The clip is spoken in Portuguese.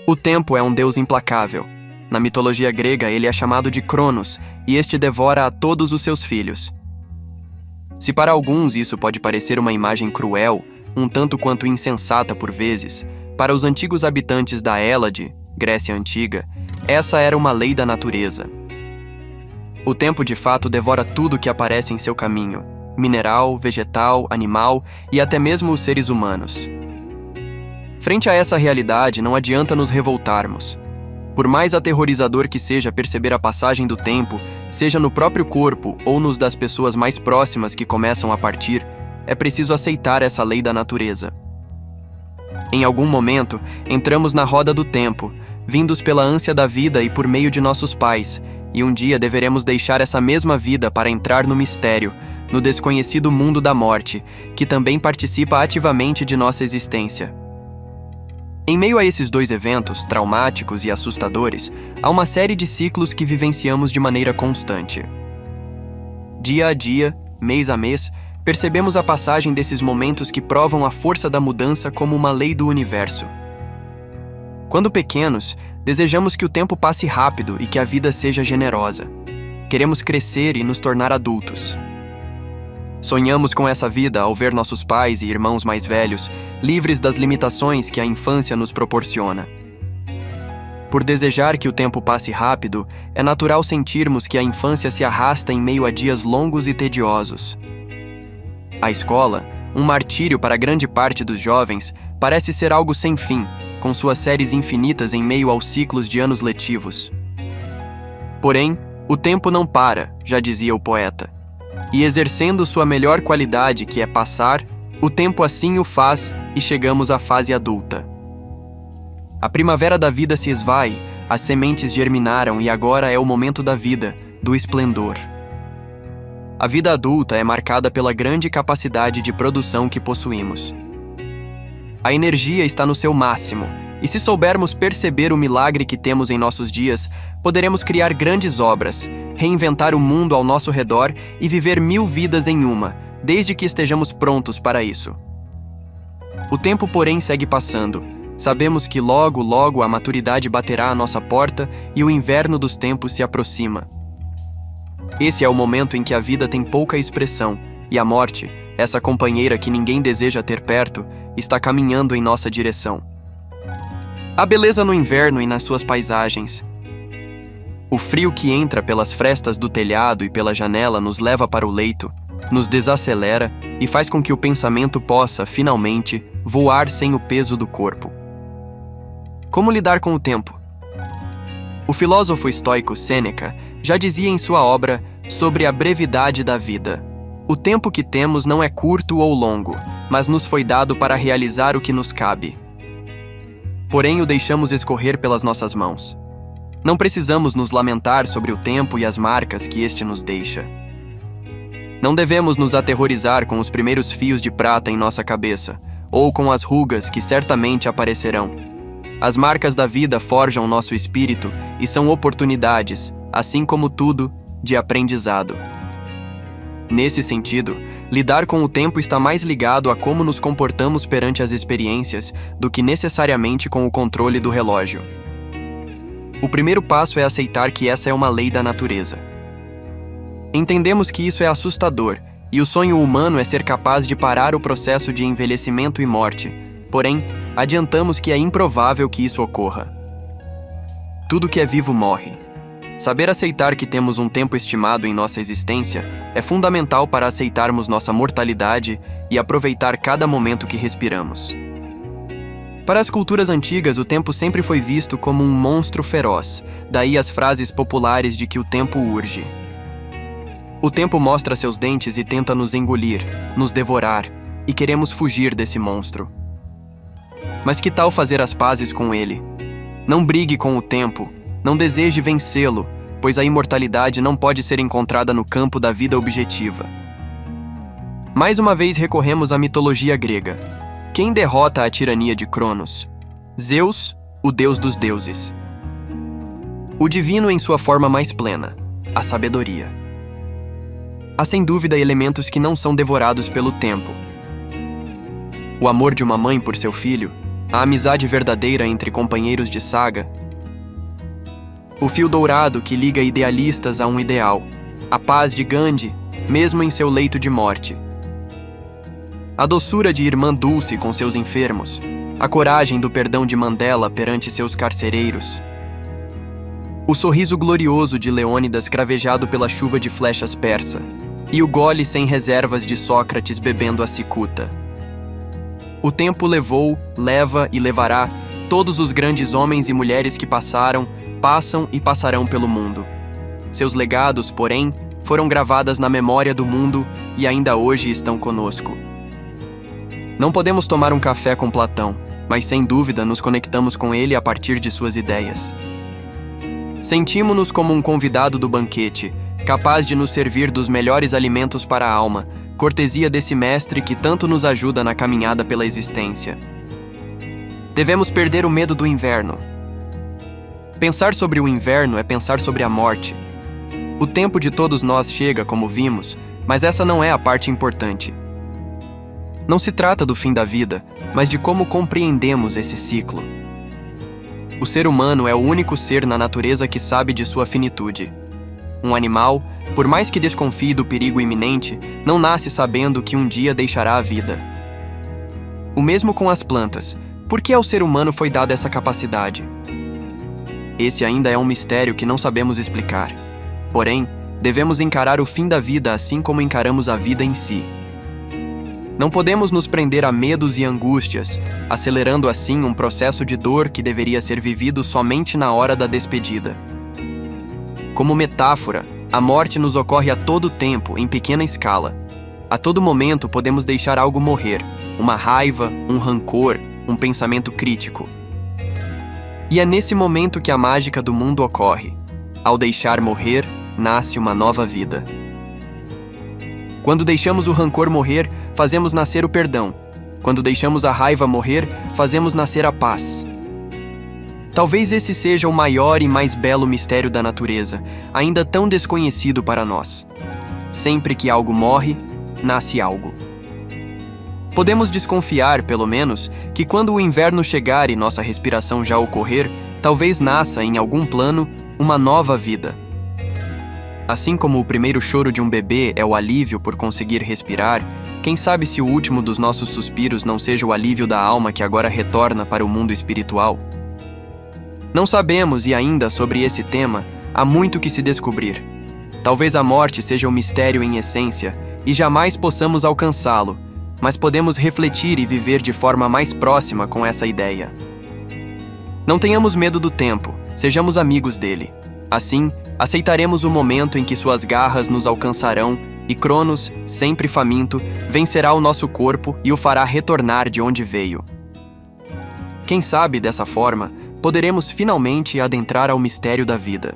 O tempo é um deus implacável. Na mitologia grega, ele é chamado de Cronos, e este devora a todos os seus filhos. Se para alguns isso pode parecer uma imagem cruel, um tanto quanto insensata por vezes, para os antigos habitantes da Hélade, Grécia Antiga, essa era uma lei da natureza. O tempo de fato devora tudo que aparece em seu caminho, mineral, vegetal, animal e até mesmo os seres humanos. Frente a essa realidade, não adianta nos revoltarmos. Por mais aterrorizador que seja perceber a passagem do tempo, seja no próprio corpo ou nos das pessoas mais próximas que começam a partir, é preciso aceitar essa lei da natureza. Em algum momento, entramos na roda do tempo, vindos pela ânsia da vida e por meio de nossos pais, e um dia deveremos deixar essa mesma vida para entrar no mistério, no desconhecido mundo da morte, que também participa ativamente de nossa existência. Em meio a esses dois eventos, traumáticos e assustadores, há uma série de ciclos que vivenciamos de maneira constante. Dia a dia, mês a mês, percebemos a passagem desses momentos que provam a força da mudança como uma lei do universo. Quando pequenos, desejamos que o tempo passe rápido e que a vida seja generosa. Queremos crescer e nos tornar adultos. Sonhamos com essa vida ao ver nossos pais e irmãos mais velhos, livres das limitações que a infância nos proporciona. Por desejar que o tempo passe rápido, é natural sentirmos que a infância se arrasta em meio a dias longos e tediosos. A escola, um martírio para grande parte dos jovens, parece ser algo sem fim, com suas séries infinitas em meio aos ciclos de anos letivos. Porém, o tempo não para, já dizia o poeta. E exercendo sua melhor qualidade, que é passar, o tempo assim o faz e chegamos à fase adulta. A primavera da vida se esvai, as sementes germinaram e agora é o momento da vida, do esplendor. A vida adulta é marcada pela grande capacidade de produção que possuímos. A energia está no seu máximo, e se soubermos perceber o milagre que temos em nossos dias, poderemos criar grandes obras, reinventar o mundo ao nosso redor e viver 1000 vidas em uma, desde que estejamos prontos para isso. O tempo, porém, segue passando. Sabemos que logo, logo a maturidade baterá à nossa porta e o inverno dos tempos se aproxima. Esse é o momento em que a vida tem pouca expressão e a morte, essa companheira que ninguém deseja ter perto, está caminhando em nossa direção. A beleza no inverno e nas suas paisagens. O frio que entra pelas frestas do telhado e pela janela nos leva para o leito, nos desacelera e faz com que o pensamento possa, finalmente, voar sem o peso do corpo. Como lidar com o tempo? O filósofo estoico Sêneca já dizia em sua obra sobre a brevidade da vida: o tempo que temos não é curto ou longo, mas nos foi dado para realizar o que nos cabe. Porém, o deixamos escorrer pelas nossas mãos. Não precisamos nos lamentar sobre o tempo e as marcas que este nos deixa. Não devemos nos aterrorizar com os primeiros fios de prata em nossa cabeça, ou com as rugas que certamente aparecerão. As marcas da vida forjam nosso espírito e são oportunidades, assim como tudo, de aprendizado. Nesse sentido, lidar com o tempo está mais ligado a como nos comportamos perante as experiências do que necessariamente com o controle do relógio. O primeiro passo é aceitar que essa é uma lei da natureza. Entendemos que isso é assustador, e o sonho humano é ser capaz de parar o processo de envelhecimento e morte, porém, adiantamos que é improvável que isso ocorra. Tudo que é vivo morre. Saber aceitar que temos um tempo estimado em nossa existência é fundamental para aceitarmos nossa mortalidade e aproveitar cada momento que respiramos. Para as culturas antigas, o tempo sempre foi visto como um monstro feroz, daí as frases populares de que o tempo urge. O tempo mostra seus dentes e tenta nos engolir, nos devorar, e queremos fugir desse monstro. Mas que tal fazer as pazes com ele? Não brigue com o tempo, não deseje vencê-lo, pois a imortalidade não pode ser encontrada no campo da vida objetiva. Mais uma vez recorremos à mitologia grega. Quem derrota a tirania de Cronos? Zeus, o deus dos deuses. O divino em sua forma mais plena, a sabedoria. Há sem dúvida elementos que não são devorados pelo tempo. O amor de uma mãe por seu filho, a amizade verdadeira entre companheiros de saga, o fio dourado que liga idealistas a um ideal, a paz de Gandhi, mesmo em seu leito de morte, a doçura de Irmã Dulce com seus enfermos, a coragem do perdão de Mandela perante seus carcereiros, o sorriso glorioso de Leônidas cravejado pela chuva de flechas persa, e o gole sem reservas de Sócrates bebendo a cicuta. O tempo levou, leva e levará todos os grandes homens e mulheres que passaram, passam e passarão pelo mundo. Seus legados, porém, foram gravadas na memória do mundo e ainda hoje estão conosco. Não podemos tomar um café com Platão, mas sem dúvida nos conectamos com ele a partir de suas ideias. Sentimos-nos como um convidado do banquete, capaz de nos servir dos melhores alimentos para a alma, cortesia desse mestre que tanto nos ajuda na caminhada pela existência. Devemos perder o medo do inverno. Pensar sobre o inverno é pensar sobre a morte. O tempo de todos nós chega, como vimos, mas essa não é a parte importante. Não se trata do fim da vida, mas de como compreendemos esse ciclo. O ser humano é o único ser na natureza que sabe de sua finitude. Um animal, por mais que desconfie do perigo iminente, não nasce sabendo que um dia deixará a vida. O mesmo com as plantas. Por que ao ser humano foi dada essa capacidade? Esse ainda é um mistério que não sabemos explicar. Porém, devemos encarar o fim da vida assim como encaramos a vida em si. Não podemos nos prender a medos e angústias, acelerando assim um processo de dor que deveria ser vivido somente na hora da despedida. Como metáfora, a morte nos ocorre a todo tempo, em pequena escala. A todo momento podemos deixar algo morrer, uma raiva, um rancor, um pensamento crítico. E é nesse momento que a mágica do mundo ocorre. Ao deixar morrer, nasce uma nova vida. Quando deixamos o rancor morrer, fazemos nascer o perdão. Quando deixamos a raiva morrer, fazemos nascer a paz. Talvez esse seja o maior e mais belo mistério da natureza, ainda tão desconhecido para nós. Sempre que algo morre, nasce algo. Podemos desconfiar, pelo menos, que quando o inverno chegar e nossa respiração já ocorrer, talvez nasça, em algum plano, uma nova vida. Assim como o primeiro choro de um bebê é o alívio por conseguir respirar, quem sabe se o último dos nossos suspiros não seja o alívio da alma que agora retorna para o mundo espiritual? Não sabemos, e ainda sobre esse tema, há muito que se descobrir. Talvez a morte seja um mistério em essência e jamais possamos alcançá-lo, mas podemos refletir e viver de forma mais próxima com essa ideia. Não tenhamos medo do tempo, sejamos amigos dele. Assim, aceitaremos o momento em que suas garras nos alcançarão e Cronos, sempre faminto, vencerá o nosso corpo e o fará retornar de onde veio. Quem sabe, dessa forma, poderemos finalmente adentrar ao mistério da vida.